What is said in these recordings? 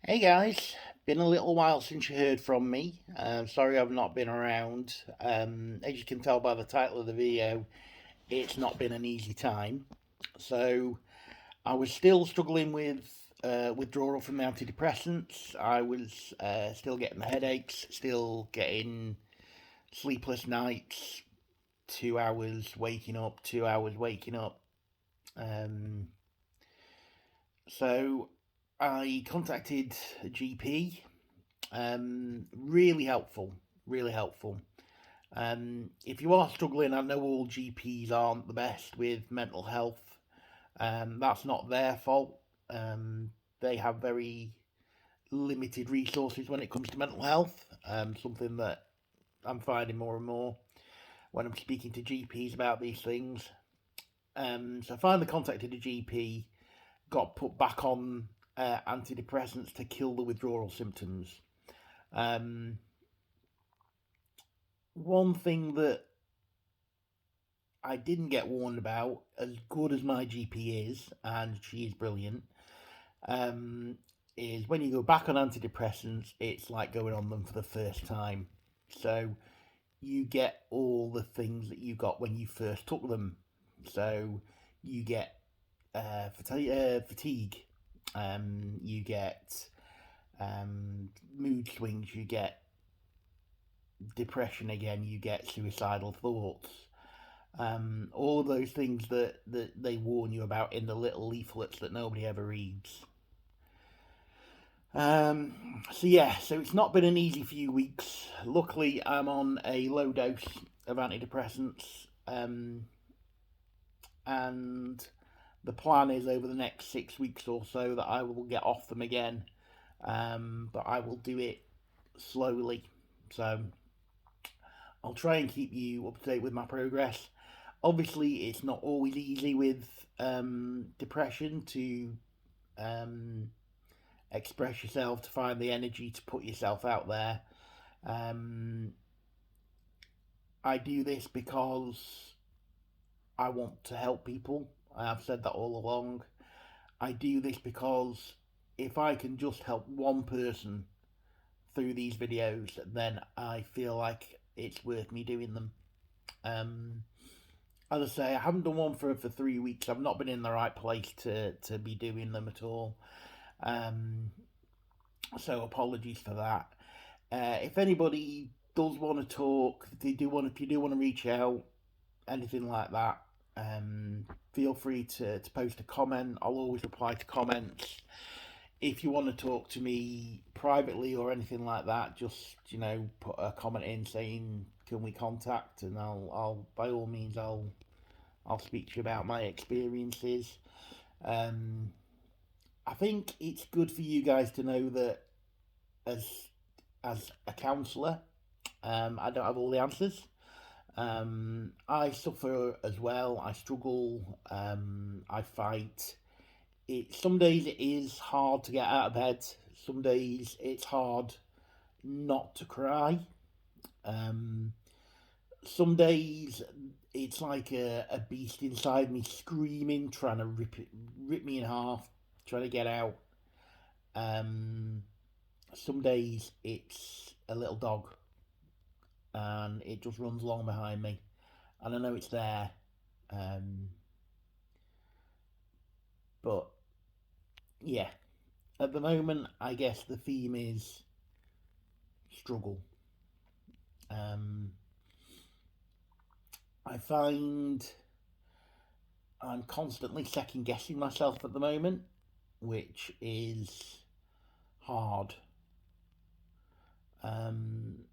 Hey guys, been a little while since you heard from me. Sorry I've not been around. As you can tell by the title of the video, it's not been an easy time. So I was still struggling with withdrawal from the antidepressants. I was still getting the headaches, still getting sleepless nights, 2 hours waking up, 2 hours waking up. Um, so I contacted a GP. Really helpful, really helpful. If you are struggling, I know all GPs aren't the best with mental health. That's not their fault. They have very limited resources when it comes to mental health. Something that I'm finding more and more when I'm speaking to GPs about these things. So I finally contacted a GP, got put back on antidepressants to kill the withdrawal symptoms. Um, One thing that I didn't get warned about, as good as my GP is, and she is brilliant, um, is when you go back on antidepressants, it's like going on them for the first time. So you get all the things that you got when you first took them. So you get fatigue, you get mood swings, you get depression again, you get suicidal thoughts. All of those things that they warn you about in the little leaflets that nobody ever reads. So it's not been an easy few weeks. Luckily, I'm on a low dose of antidepressants, and the plan is over the next 6 weeks or so that I will get off them again. But I will do it slowly. So I'll try and keep you up to date with my progress. Obviously, it's not always easy with depression to um, express yourself, to find the energy to put yourself out there. Um, I do this because I want to help people. I've said that all along. I do this because if I can just help one person through these videos, then I feel like it's worth me doing them. Um, as I say, I haven't done one for 3 weeks. I've not been in the right place to be doing them at all. Um, so apologies for that. If anybody does want to talk, if you do want to reach out, anything like that, feel free to post a comment. I'll always reply to comments. If you want to talk to me privately or anything like that, just put a comment in saying can we contact, and I'll by all means I'll speak to you about my experiences. Um, I think it's good for you guys to know that as as a counsellor, I don't have all the answers. I suffer as well. I struggle. I fight. Some days it is hard to get out of bed. Some days it's hard not to cry. Um, some days it's like a beast inside me screaming, trying to rip me in half, trying to get out. Um, some days it's a little dog and it just runs along behind me, and I know it's there. Um, but yeah, at the moment, I guess the theme is struggle. Um, I find I'm constantly second guessing myself at the moment, which is hard. Um,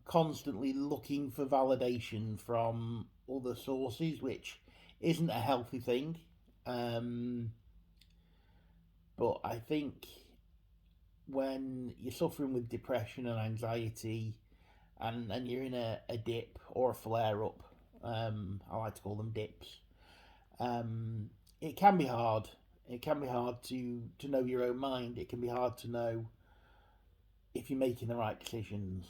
Constantly looking for validation from other sources, which isn't a healthy thing. Um, but I think when you're suffering with depression and anxiety and you're in a dip or a flare up, I like to call them dips, it can be hard. It can be hard to know your own mind. It can be hard to know if you're making the right decisions.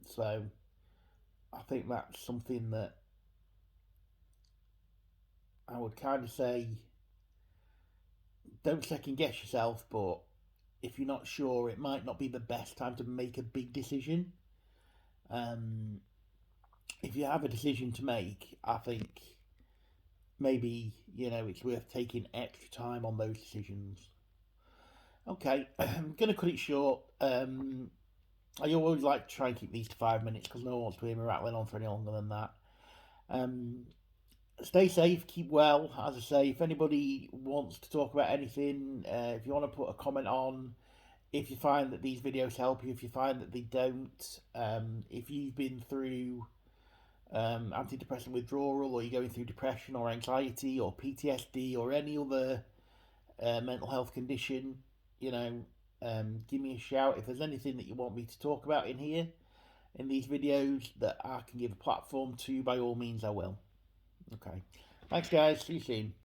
So I think that's something that I would kind of say don't second guess yourself, but if you're not sure, it might not be the best time to make a big decision. Um, if you have a decision to make, I think maybe, it's worth taking extra time on those decisions. Okay, I'm going to cut it short. I always like to try and keep these to 5 minutes because no one wants to hear me rattling on for any longer than that. Um, Stay safe, keep well. As I say, if anybody wants to talk about anything, if you want to put a comment on, if you find that these videos help you, if you find that they don't, if you've been through antidepressant withdrawal, or you're going through depression or anxiety or PTSD or any other mental health condition, give me a shout. If there's anything that you want me to talk about in here, in these videos, that I can give a platform to, by all means I will. Okay. Thanks, guys. See you soon.